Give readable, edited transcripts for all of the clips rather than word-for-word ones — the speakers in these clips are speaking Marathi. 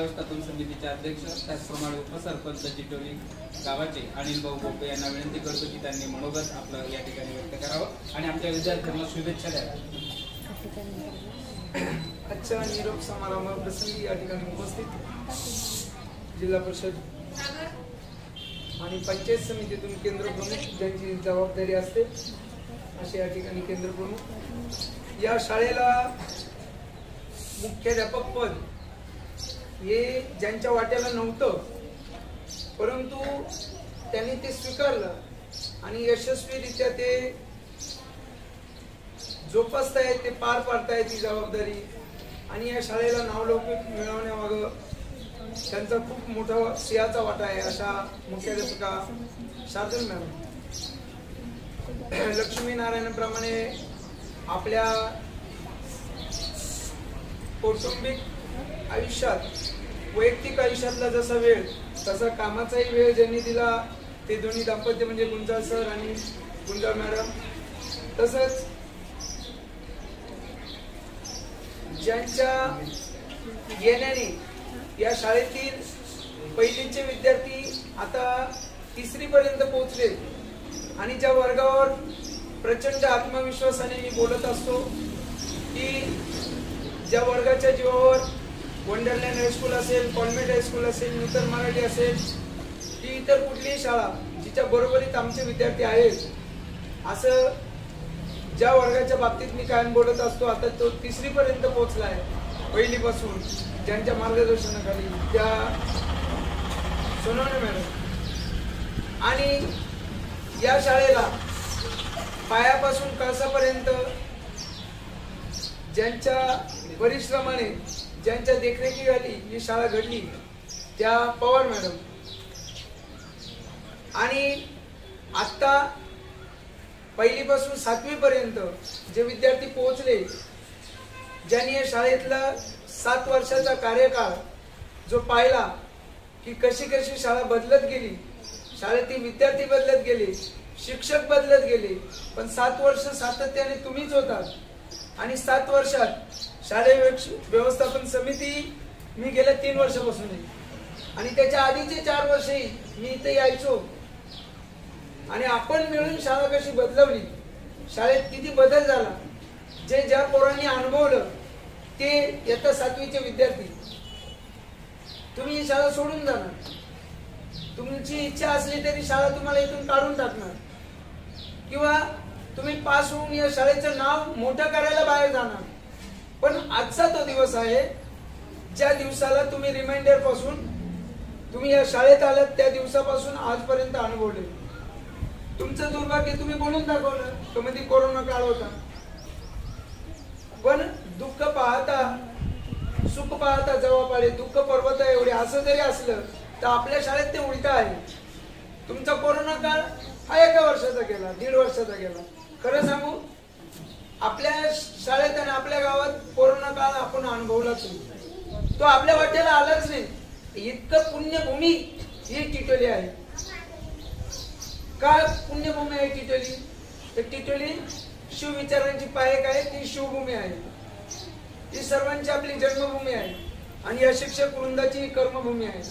व्यवस्थापन समितीचे अध्यक्ष त्याचप्रमाणे उपसरपंच चिटोली गावाचे अनिल भाऊ गोपे यांना विनंती करतो की त्यांनी मनोगत आपलं या ठिकाणी व्यक्त करावं आणि आमच्या विद्यार्थ्यांना शुभेच्छा द्याव्या. आजच्या निरोप समारंभ प्रसंगी या ठिकाणी उपस्थित जिल्हा परिषद आणि पंचायत समितीतून केंद्र प्रमुख ज्यांची जबाबदारी असते असे या ठिकाणी केंद्र प्रमुख, या शाळेला मुख्याध्यापक पद हे ज्यांच्या वाट्याला नव्हतं परंतु त्यांनी ते स्वीकारलं आणि यशस्वीरित्या ते जोपासतायत, ते पार पाडतायत ती जबाबदारी आणि या शाळेला नावलौकिक मिळवण्यामागं त्यांचा खूप मोठा सिंहाचा वाटा आहे. अशा मुख्याध्यापिका शार्दूल मॅडम लक्ष्मीनारायणप्रमाणे आपल्या कौटुंबिक आयुष्यात वैयक्तिक आयुष्यातला जसा वेळ तसा कामाचाही वेळ ज्यांनी दिला ते दोन्ही दाम्पत्य म्हणजे गुंजाळ सर आणि गुंजाळ मॅडम, तसंच ज्यांच्या येण्याने या शाळेतील पहिलीचे विद्यार्थी आता 3री पर्यंत पोहोचले आणि ज्या वर्गावर प्रचंड आत्मविश्वासाने मी बोलत असतो की ज्या वर्गाच्या जीवावर वंडरलँड हायस्कूल असेल, कॉन्व्हेंट हायस्कूल असेल, नूतन मराठी असेल की इतर कुठलीही शाळा जिच्या बरोबरीत आमचे विद्यार्थी आहेत, असं ज्या वर्गाच्या बाबतीत मी कायम बोलत असतो आता तो 3री पर्यंत पोहोचला आहे. पहिलीपासून ज्यांच्या मार्गदर्शनाखाली त्या सोनवणे मॅडम आणि या शाळेला पायापासून कळसापर्यंत ज्यांच्या परिश्रमाने ज्यांच्या देखरेखीखाली ही शाळा घडली त्या पवार मॅडम आणि आता पहिलीपासून 7वी पर्यंत जे विद्यार्थी पोहोचले, ज्यांनी या शाळेतला 7 वर्षाचा कार्यकाळ जो पाहिला की कशी कशी शाळा बदलत गेली, शाळेतील विद्यार्थी बदलत गेले, शिक्षक बदलत गेले, पण 7 वर्ष सातत्याने तुम्हीच होतात आणि 7 वर्षात शालेय व्यवस्थापन समिती मी गेल्या 3 वर्षापासून आहे आणि त्याच्या आधीचे 4 वर्षही मी इथे यायचो आणि आपण मिळून शाळा कशी बदलवली, शाळेत किती बदल झाला, जे ज्या पोरांनी अनुभवलं ते इयत्ता 7वीचे विद्यार्थी. तुम्ही ही शाळा सोडून जाणार, तुमची इच्छा असली तरी शाळा तुम्हाला इथून काढून टाकणार किंवा तुम्ही पास होऊन या शाळेचं नाव मोठं करायला बाहेर जाणार. पण आजचा तो दिवस आहे ज्या दिवसाला तुम्ही रिमाइंडर पासून तुम्ही या शाळेत आलात त्या दिवसापासून आजपर्यंत अनुभवले. तुमचं दुर्भाग्य तुम्ही बोलून दाखवलं, तो मध्ये कोरोना काळ होता, पण दुःख पाहता सुख पाहता जवळ पाडे, दुःख पर्वत एवढे असं जरी असलं तर आपल्या शाळेत ते उलट आहे. तुमचा कोरोना काळ हा 1 वर्षाचा गेला, 1.5 वर्षाचा गेला. खरं सांगू आपल्या शाळेत आणि आपल्या गावात कोरोना काळ आपण अनुभवलाच नाही, तो आपल्या वाट्याला आलाच नाही. इतकं पुण्यभूमी ही टिटोली आहे. काय पुण्यभूमी आहे टिटोली? तर टिटोली शिवविचारांची पायक आहे, ती शिवभूमी आहे, ही सर्वांची आपली जन्मभूमी आहे आणि या शिक्षक वृंदाची कर्मभूमी आहे.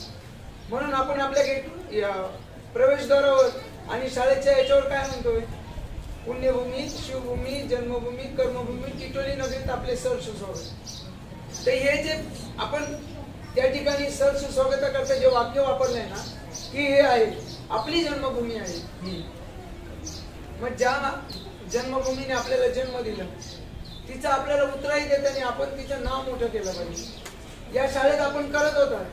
म्हणून आपण आपल्या प्रवेशद्वारावर आणि शाळेच्या याच्यावर काय म्हणतोय? पुण्यभूमी, शिवभूमी, जन्मभूमी, कर्मभूमी, टिटोली नगरीत आपले सहर्ष स्वागत. तर हे जे आपण त्या ठिकाणी सहर्ष स्वागताकरता जे वाक्य वापरलंय ना की हे आहे आपली जन्मभूमी आहे. मग ज्या जन्मभूमीने आपल्याला जन्म दिला तिचा आपल्याला उतराई देताना आपण तिचं नाव मोठं केलं पाहिजे. या शाळेत आपण करत होता,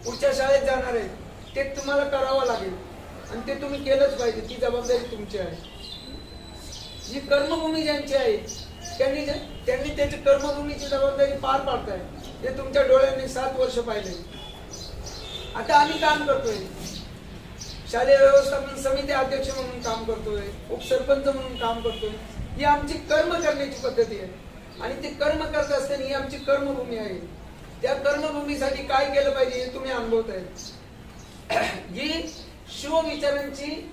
पुढच्या शाळेत जाणार आहे ते तुम्हाला करावं लागेल आणि ते तुम्ही केलंच पाहिजे, ती जबाबदारी तुमची आहे. जी कर्मभूमी ज्यांची आहे त्यांनी त्याची कर्मभूमीची जबाबदारी पार पाडताय, ते तुमच्या डोळ्यांनी 7 वर्ष पाहिले. आता आम्ही काम करतोय, शालेय व्यवस्थापन समिती अध्यक्ष म्हणून काम करतोय, उपसरपंच म्हणून काम करतोय. ही आमची कर्म करण्याची पद्धती आहे आणि ते कर्म करत असताना ही आमची कर्मभूमी आहे. त्या कर्मभूमीसाठी काय केलं पाहिजे हे तुम्ही अनुभवताय. ही शिवविचारांची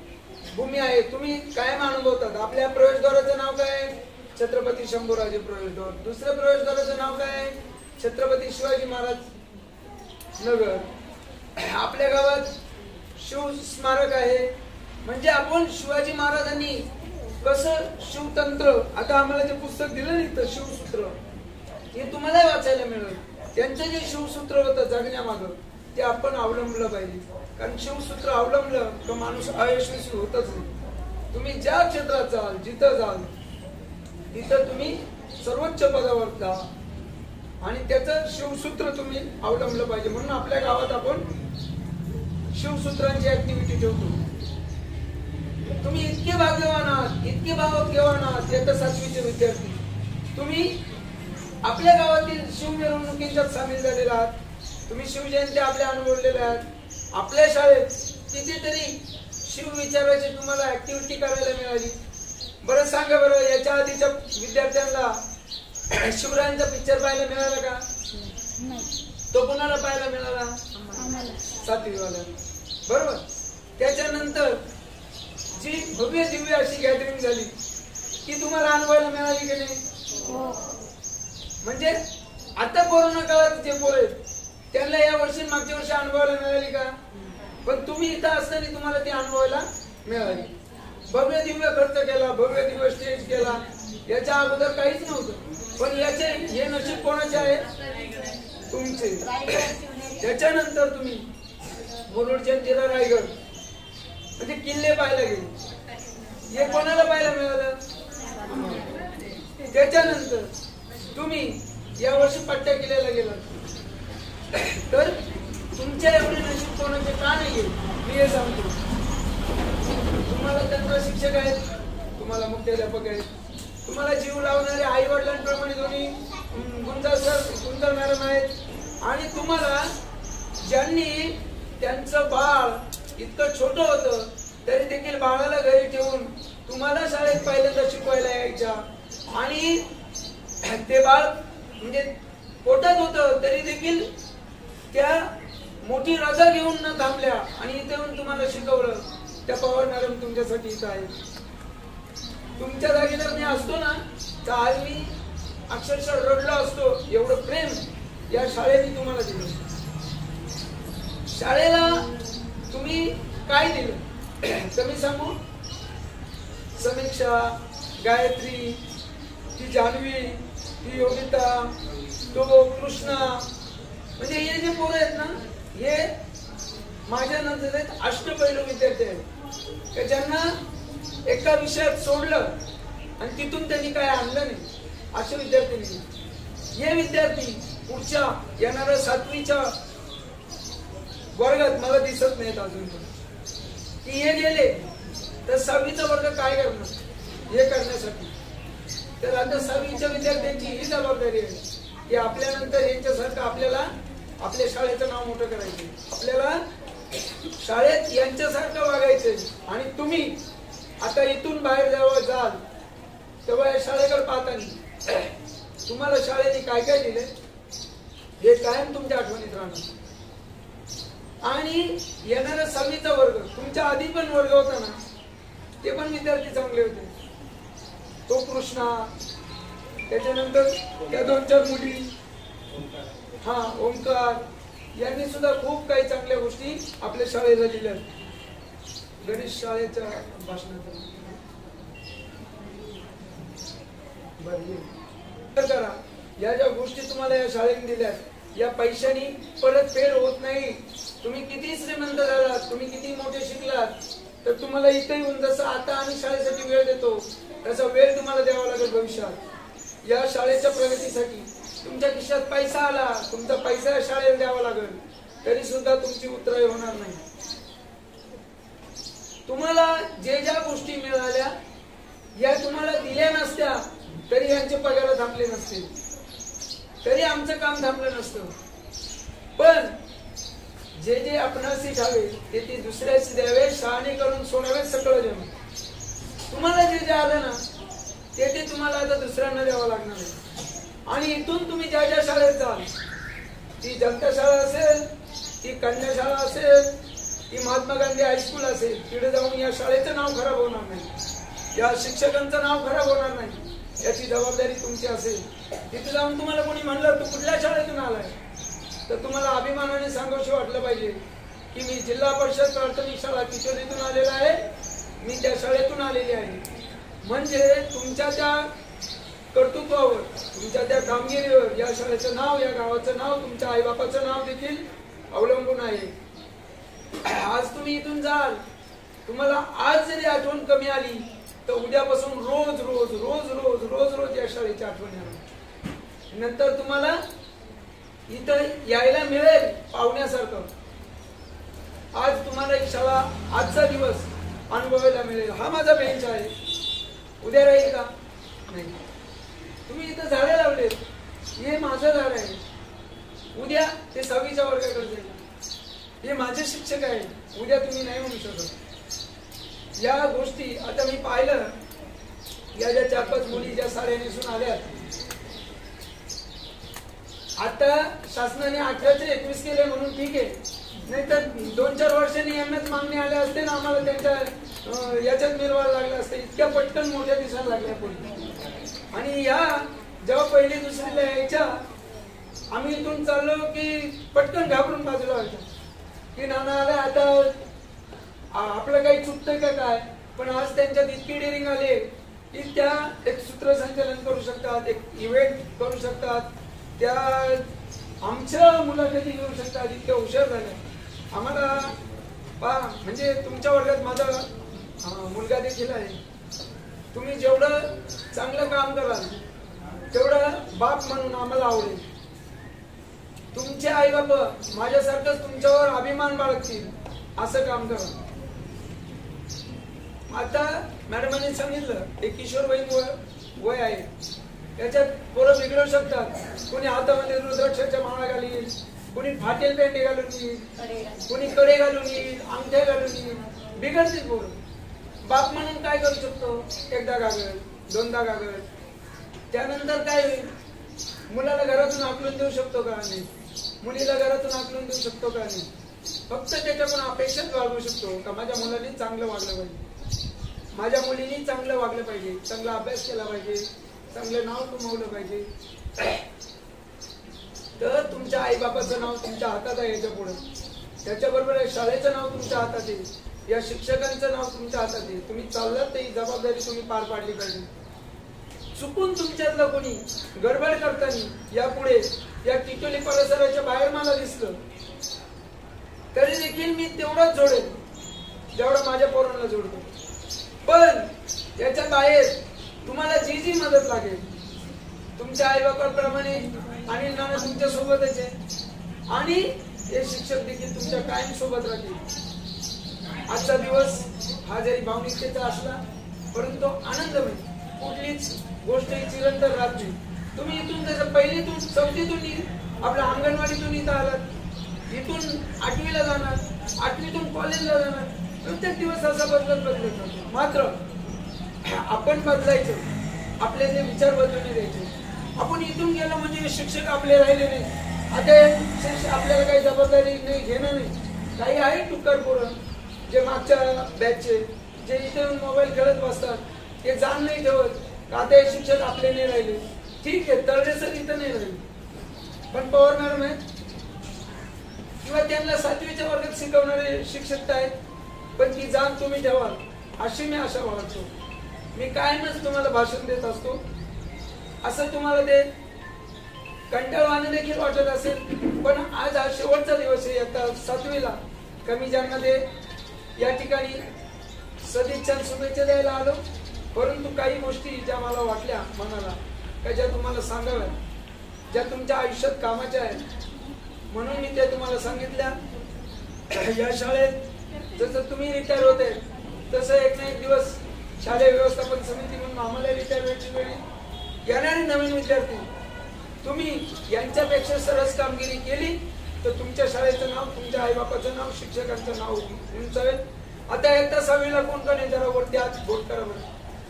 भूमी आहे, तुम्ही कायम अनुभवतात. आपल्या प्रवेशद्वाराचं नाव काय? छत्रपती शंभूराजे प्रवेशद्वार. दुसऱ्या प्रवेशद्वाराचं नाव काय? छत्रपती शिवाजी महाराज नगर. आपल्या गावात शिव स्मारक आहे. म्हणजे आपण शिवाजी महाराजांनी कसं शिवतंत्र, आता आम्हाला जे पुस्तक दिलं नाही तर शिवसूत्र, हे तुम्हाला वाचायला मिळेल. त्यांचं जे शिवसूत्र होतं जगण्यामागं ते आपण अवलंबलं पाहिजे. कारण शिवसूत्र अवलंबलं तर माणूस अयशस्वी होतच नाही. तुम्ही ज्या क्षेत्रात जाल, जिथं जाल तिथं तुम्ही सर्वोच्च पदावर जा आणि त्याचं शिवसूत्र तुम्ही अवलंबलं पाहिजे. म्हणून आपल्या गावात आपण शिवसूत्रांची ऍक्टिव्हिटी ठेवतो. तुम्ही इतके भाग्यवान आहात, इतके भावग्यवान आहात, इयत्ता 7वीचे विद्यार्थी, तुम्ही आपल्या गावातील शिव मिरवणुकींच्यात सामील झालेला आहात. तुम्ही शिवजयंती आपल्या अनुभवलेल्या आहात. आपल्या शाळेत कितीतरी शिव विचाराची तुम्हाला ऍक्टिव्हिटी करायला मिळाली. बरं सांगा बरं, याच्या आधीच्या विद्यार्थ्यांना शिवरायांचा पिक्चर पाहायला मिळाला का? तो कोणाला पाहायला मिळाला? 7वी वाल्यांना. बरोबर. त्याच्यानंतर जी भव्य दिव्य अशी गॅदरिंग झाली ती तुम्हाला अनुभवायला मिळाली की नाही? म्हणजे आता कोरोना काळात जे पोर आहेत त्यांना या वर्षी मागच्या वर्षी अनुभवायला मिळाली का? पण तुम्ही इथं असताना तुम्हाला ती अनुभवायला मिळाली. भव्य दिव्य खर्च केला, भव्य दिव्य स्टेज केला, याच्या अगोदर काहीच नव्हतं. पण याचे हे नशीब कोणाचे आहे? तुमचे. त्याच्यानंतर तुम्ही मुरुड, जंजिरा, रायगड म्हणजे किल्ले पाहायला गेले. हे कोणाला पाहायला मिळालं? त्याच्यानंतर तुम्ही यावर्षी पट्ट्या किल्ल्याला गेलात. तर तुमच्या एवढे नशीब कोणाचे का नाही? मी हे सांगतो. तुम्हाला तंत्र शिक्षक आहेत, तुम्हाला मुख्याध्यापक आहेत, तुम्हाला जीव लावणारे आई वडिलांप्रमाणे दोन्ही गुंजा सर, गुंजा मॅडम आहेत. आणि तुम्हाला ज्यांनी त्यांचं बाळ इतकं छोटं होतं तरी देखील बाळाला घरी ठेवून तुम्हाला शाळेत पहिल्यांदा शिकवायला यायच्या. आणि ते बाळ म्हणजे पोटात होतं तरी देखील त्या मोठी रजा घेऊन न थांबल्या आणि इथे येऊन तुम्हाला शिकवलं. त्या पवार मॅडम तुमच्यासाठी इथं आहे. तुमच्या जागी जर मी असतो ना तर आज मी अक्षरशः रडलो असतो. एवढं प्रेम या शाळेने तुम्हाला दिलं. शाळेला तुम्ही काय दिलं तर मी सांगू. समीक्षा, गायत्री, ती जान्हवी, ती योगिता, तो कृष्णा, म्हणजे हे जे पोरं आहेत ना हे माझ्या नंतर आहेत अष्टपैलू विद्यार्थी आहेत की ज्यांना एका विषयात सोडलं आणि तिथून त्यांनी काय आणलं नाही, असे विद्यार्थी नाही. हे विद्यार्थी पुढच्या येणाऱ्या 7वीच्या वर्गात मला दिसत नाहीत अजून. की हे गेले तर 6वीचा वर्ग काय करणार हे करण्यासाठी. तर आता 6वीच्या विद्यार्थ्यांची ही जबाबदारी आहे की आपल्यानंतर यांच्यासारखं आपल्याला आपल्या शाळेचं नाव मोठं करायचं, आपल्याला शाळेत यांच्यासारखं वागायचंय. आणि तुम्ही आता इथून बाहेर जाल तेव्हा या शाळेकडे पाहताना तुम्हाला शाळेने काय काय दिले हे कायम तुमच्या आठवणीत राहणार. आणि येणारा 6वीचा वर्ग, तुमच्या आधी पण वर्ग होता ना ते पण विद्यार्थी चांगले होते. तो कृष्णा, त्याच्यानंतर त्या 2-4 मुली, हा ओंकार, यांनी सुद्धा खूप काही चांगल्या गोष्टी आपल्या शाळेला दिल्या. गणेश शाळेच्या भाषणात करा. या ज्या गोष्टी तुम्हाला या शाळेने दिल्यात या पैशानी परत फेड होत नाही. तुम्ही किती श्रीमंत झालात, तुम्ही किती मोठे शिकलात तर तुम्हाला इथे येऊन जसं आता आम्ही शाळेसाठी वेळ देतो तसा वेळ तुम्हाला द्यावा लागेल भविष्यात. या शाळेच्या प्रगतीसाठी तुमच्या खिशात पैसा आला, तुमचा पैसा शाळेला द्यावा लागेल तरी सुद्धा तुमची उतराई होणार नाही. तुम्हाला जे ज्या गोष्टी मिळाल्या या तुम्हाला दिल्या नसत्या तरी यांचे पगार थांबले नसते, तरी आमचं काम थांबलं नसतं. पण जे जे आपणासी ठावे ते दुसऱ्याशी द्यावे, शहाणे करून सोडावे सकळ जण. तुम्हाला जे जे आलं ना ते तुम्हाला आता दुसऱ्यांना द्यावं लागणार आहे. आणि इथून तुम्ही ज्या ज्या शाळेत जाल, ती जनता शाळा असेल, ती कन्या शाळा असेल, ती महात्मा गांधी हायस्कूल असेल, तिथे जाऊन या शाळेचं नाव खराब होणार नाही, या शिक्षकांचं नाव खराब होणार नाही, याची जबाबदारी तुमची असेल. तिथे जाऊन तुम्हाला कोणी म्हणलं तू कुठल्या शाळेतून आलाय तर तुम्हाला अभिमानाने सांगावशी वाटलं पाहिजे की मी जिल्हा परिषद प्राथमिक शाळा किशोरीतून आलेला आहे, मी त्या शाळेतून आलेली आहे. म्हणजे तुमच्या त्या कर्तृत्वावर, तुमच्या त्या कामगिरीवर या शाळेचं नाव, या गावाचं नाव, तुमच्या आईबापाचं नाव देखील अवलंबून आहे. आज तुम्ही इथून जाल, तुम्हाला आज जरी आठवण कमी आली तर उद्यापासून रोज रोज रोज रोज रोज रोज या शाळेची आठवण येणार. नंतर तुम्हाला इथं यायला मिळेल पाहुण्यासारखं. आज तुम्हाला ही शाळा, आजचा दिवस अनुभवायला मिळेल. हा माझा बेंच आहे, उद्या राहील का? नाही. तुम्ही इथं झाडे लावले, हे माझं झाड आहे, उद्या ते 6वीच्या वर्गाकडे जाईल. हे माझे शिक्षक आहे, उद्या तुम्ही नाही म्हणू शकत. या गोष्टी आता मी पाहिलं, या ज्या 4-5 मुली ज्या साड्या नेसून आल्या, आता शासनाने 18चे 21 केले म्हणून ठीक आहे, नाहीतर 2-4 वर्षांनी यांनाच मागणी आल्या असते ना, आम्हाला त्यांच्या याच्यात मिरवायला लागलं असतं. इतक्या पटकन मोठ्या दिसायला लागल्या पोरी. आणि या जेव्हा पहिली दुसरीला यायच्या, आम्ही इथून चाललो की पटकन घाबरून बाजूला व्हायच्या की नाना आला, आता आपलं काही चुकतंय का काय. पण आज त्यांच्यात इतकी डेअरिंग आली की त्या एक सूत्रसंचालन करू शकतात, एक इव्हेंट करू शकतात, त्या आमच्या मुलाखती घेऊ शकतात, इतक्या हुशार झाल्या. आम्हाला म्हणजे तुमच्या वर्गात माझा मुलगा देखील आहे. तुम्ही जेवढं चांगलं काम कराल तेवढं बाप म्हणून आम्हाला आवडेल. तुमचे आई बाप माझ्यासारखंच तुमच्यावर अभिमान बाळगतील असं काम करा. आता मॅडमांनी सांगितलं एक किशोरवयीन वय आहे, त्याच्यात पोरं बिघडू शकतात. कोणी हातामध्ये रुद्राक्षाच्या माळा घालील, कोणी फाटेल पेंडे घालून येईल, कोणी कडे घालून येईल, अंगठ्या घालून येईल, बिघडतील पोरं. बाप म्हणून काय करू शकतो? एकदा गागल, दोनदा गागल, त्यानंतर काय होईल? मुलाला घरातून हाकलून देऊ शकतो का? नाही. मुलीला घरातून हाकलून देऊ शकतो का? नाही. फक्त त्याच्याकडून अपेक्षाच वागवू शकतो का माझ्या मुलाने चांगलं वागलं पाहिजे, माझ्या मुलीने चांगलं वागलं पाहिजे, चांगला अभ्यास केला पाहिजे, चांगलं नाव कमवलं पाहिजे. तर तुमच्या आई बापाचं नाव तुमच्या हातात आहे याच्या पुढे. त्याच्याबरोबर शाळेचं नाव तुमच्या हातात आहे, या शिक्षकांचं नाव तुमच्या हातात आहे. तुम्ही चाललात ही जबाबदारी तुम्ही पार पाडली पाहिजे. चुकून तुमच्यातलं कोणी गडबड करताना यापुढे या टिटोली परिसराच्या बाहेर मला दिसलं तरी देखील मी तेवढंच जोडेल जेवढं माझ्या पोरांना जोडतो. पण याच्या बाहेर तुम्हाला जी जी मदत लागेल, तुमच्या आई बापाप्रमाणे आणि नाना तुमच्या सोबतच आहे आणि हे शिक्षक देखील तुमच्या कायम सोबत राहतील. आजचा दिवस हा जरी भावनिकतेचा असला परंतु आनंदमय, कुठलीच गोष्ट ही चिरंतर राहत नाही. तुम्ही इथून जसं पहिलीतून 4थीतून आपल्या अंगणवाडीतून इथं आलात, इथून 8वीला जाणार, 8वीतून कॉलेजला जाणार, प्रत्येक दिवस असा बदलत जातो. मात्र आपण बदलायचं, आपले जे विचार बदलून द्यायचे. आपण इथून गेलो म्हणजे शिक्षक आपले राहिले नाही, आता आपल्याला काही जबाबदारी नाही, घेणं नाही. काही आहे टुक्कर पोरं जे मागच्या बॅचचे, जे इथे मोबाईल खेळत बसतात, ते जाण नाही ठेवत, आता हे शिक्षक आपले नाही राहिले. ठीक आहे, तळले सर इथं नाही राहिले, पण पवार मॅडम आहेत किंवा त्यांना 7वीच्या वर्गात शिकवणारे शिक्षक आहेत, पण ती जाण तुम्ही ठेवा अशी मी आशा बाळगतो. मी कायमच तुम्हाला भाषण देत असतो. असं तुम्हाला ते कंटाळवाणं देखील वाटत असेल, पण आज हा शेवटचा दिवस आहे. आता 7वीला कमी ज्यांमध्ये या ठिकाणी सदिच्छा शुभेच्छा द्यायला आलो. परंतु काही गोष्टी ज्या मला वाटल्या मनाला, त्या ज्या तुम्हाला सांगाव्या, ज्या तुमच्या आयुष्यात कामाच्या आहेत, म्हणून मी त्या तुम्हाला सांगितल्या. या शाळेत जसं तुम्ही रिटायर होते तसं एक ना एक दिवस शालेय व्यवस्थापन समिती म्हणून आम्हाला रिटायरमेंटची वेळ येणारे नवीन विद्यार्थी तुम्ही यांच्यापेक्षा सरस कामगिरी केली तर तुमच्या शाळेचं नाव, तुमच्या आईबापाचं नाव, शिक्षकांचं नाव उंचावेल. आता इयत्ता 6वीला कोण कोण आहे जरा वरती आज बोट करा बरं.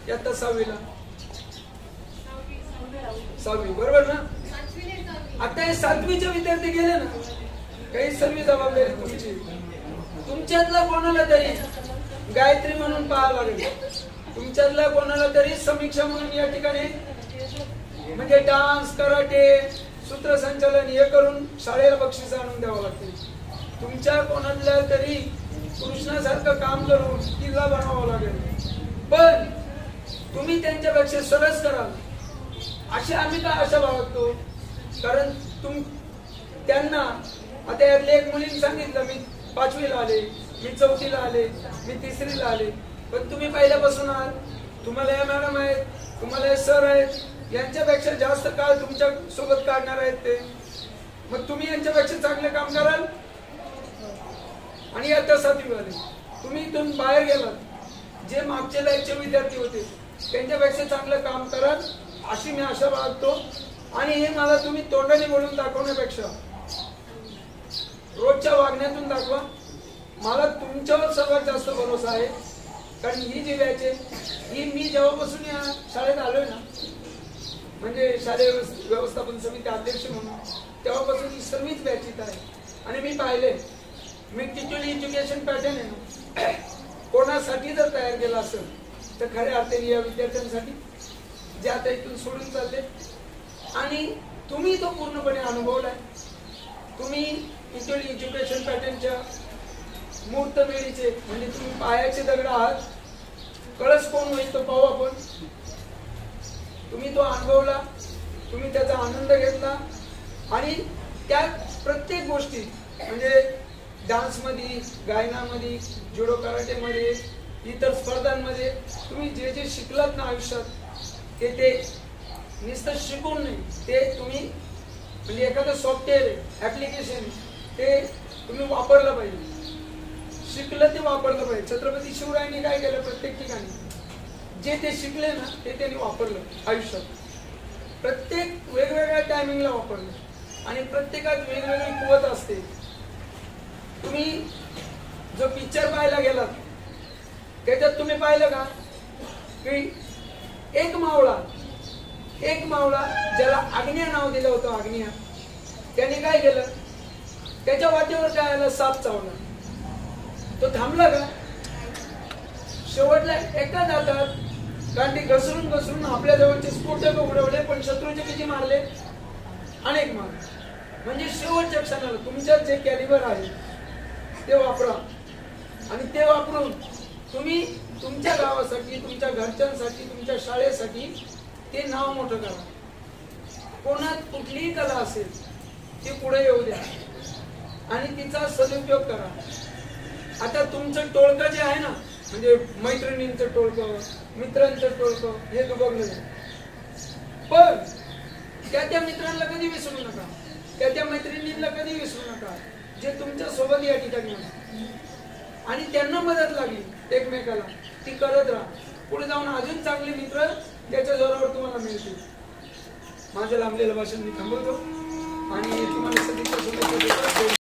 इयत्ता 6वीला 6वी बरोबर ना? आता हे 7वीचे विद्यार्थी गेले ना, काही सर्व जबाबदारी तुमची. तुमच्यातला कोणाला तरी गायत्री म्हणून पाहावं लागेल, तुमच्यातला कोणाला तरी समीक्षा म्हणून या ठिकाणी म्हणजे डान्स, कराटे, सूत्रसंचालन हे करून शाळेला बक्षीस आणून द्यावं लागते. तुमच्या कोणाला तरी कृष्णासारखं काम करून किल्ला बनावं लागेल, पण तुम्ही त्यांच्यापेक्षा सरस कराल अशी आम्ही का आशा बाळगतो? कारण त्यांना आता यातले एक मुलीने सांगितलं मी 5वीला आले, मी 4थीला आले, मी 3रीला आले, पण तुम्ही पहिल्यापासून आहात, तुम्हाला या मॅडम आहेत, तुम्हाला हे सर आहेत, यांच्यापेक्षा जास्त काळ तुमच्या सोबत काढणार आहेत ते, मग तुम्ही यांच्यापेक्षा चांगले काम कराल. आणि आता 7वी आले, तुम्ही इथून बाहेर गेलात, जे मागच्या बॅचचे विद्यार्थी होते त्यांच्यापेक्षा चांगलं काम कराल अशी मी आशा बाळगतो. आणि हे मला तुम्ही तोंडाने बोलून दाखवण्यापेक्षा रोजच्या वागण्यातून दाखवा. मला तुमच्यावर सर्वात जास्त भरोसा आहे, कारण ही जी बॅच आहे ही मी जेव्हापासून या शाळेत आलोय ना, म्हणजे शालेय व्यवस्थापन समिती अध्यक्ष म्हणून, तेव्हापासून ही सर्वच बॅच इथं आहे. आणि मी पाहिले, मी टिटोली एज्युकेशन पॅटर्न आहे ना, कोणासाठी जर तयार केला असेल तर खऱ्या अर्थाने या विद्यार्थ्यांसाठी जे आता इथून सोडून चालले. आणि तुम्ही तो पूर्णपणे अनुभवलाय. तुम्ही टिटोली एज्युकेशन पॅटर्नच्या मुहूर्तमेढीचे म्हणजे तुम्ही पायाचे दगड आहात. कळस कोण होईल तो पाहू आपण. तुम्ही तो अनुभवला, तुम्ही त्याचा आनंद घेतला आणि त्या प्रत्येक गोष्टी म्हणजे डान्समध्ये, गायनामध्ये, जुडो कराटेमध्ये, इतर स्पर्धांमध्ये तुम्ही जे जे शिकलात ना आयुष्यात ते नुसतं शिकून नाही, ते तुम्ही म्हणजे एखादं सॉफ्टवेअर ऍप्लिकेशन ते तुम्ही वापरलं पाहिजे. शिकलं ते वापरलं पाहिजे. छत्रपती शिवरायांनी काय केलं, प्रत्येक ठिकाणी जे ते शिकले ना ते त्यांनी वापरलं आयुष्यात. प्रत्येक वेगवेगळ्या टायमिंगला वापरलं आणि प्रत्येकात वेगवेगळी कुवत असते. तुम्ही जो पिक्चर पाहायला गेलात त्याच्यात तुम्ही पाहिलं का की एक मावळा ज्याला आग्नेय नाव दिलं होतं, आग्नेय, त्याने काय केलं, त्याच्या वाटेवर काय आलं, साप चावला. तो थांबला का? शेवटला एका जातात कारण ते घसरून आपल्या जवळचे स्फोटक उडवले, पण शत्रूचे किती मारले, अनेक मारले. म्हणजे शेवटच्या क्षणाला तुमच्यात जे कॅलिबर आहे ते वापरा आणि ते वापरून तुम्ही तुमच्या गावासाठी, तुमच्या घरच्यांसाठी, तुमच्या शाळेसाठी ते नाव मोठं करा. कोणात कुठलीही कला असेल ती पुढे येऊ द्या आणि तिचा सदुपयोग करा. आता तुमचं टोळकं जे आहे ना, म्हणजे मैत्रिणींचं टोळकं, मित्रांचं टोळकं, हे बघलं, पण त्या मित्रांना कधी विसरू नका, त्या मैत्रिणींना कधी विसरू नका जे तुमच्या सोबत या ठिकाणी आणि त्यांना मदत लागली एकमेकाला, ती करत राहा. पुढे जाऊन अजून चांगले मित्र त्याच्या जोरावर तुम्हाला मिळतील. माझं लांबलेलं भाषण मी थांबवतो आणि तुम्हाला सदिच्छा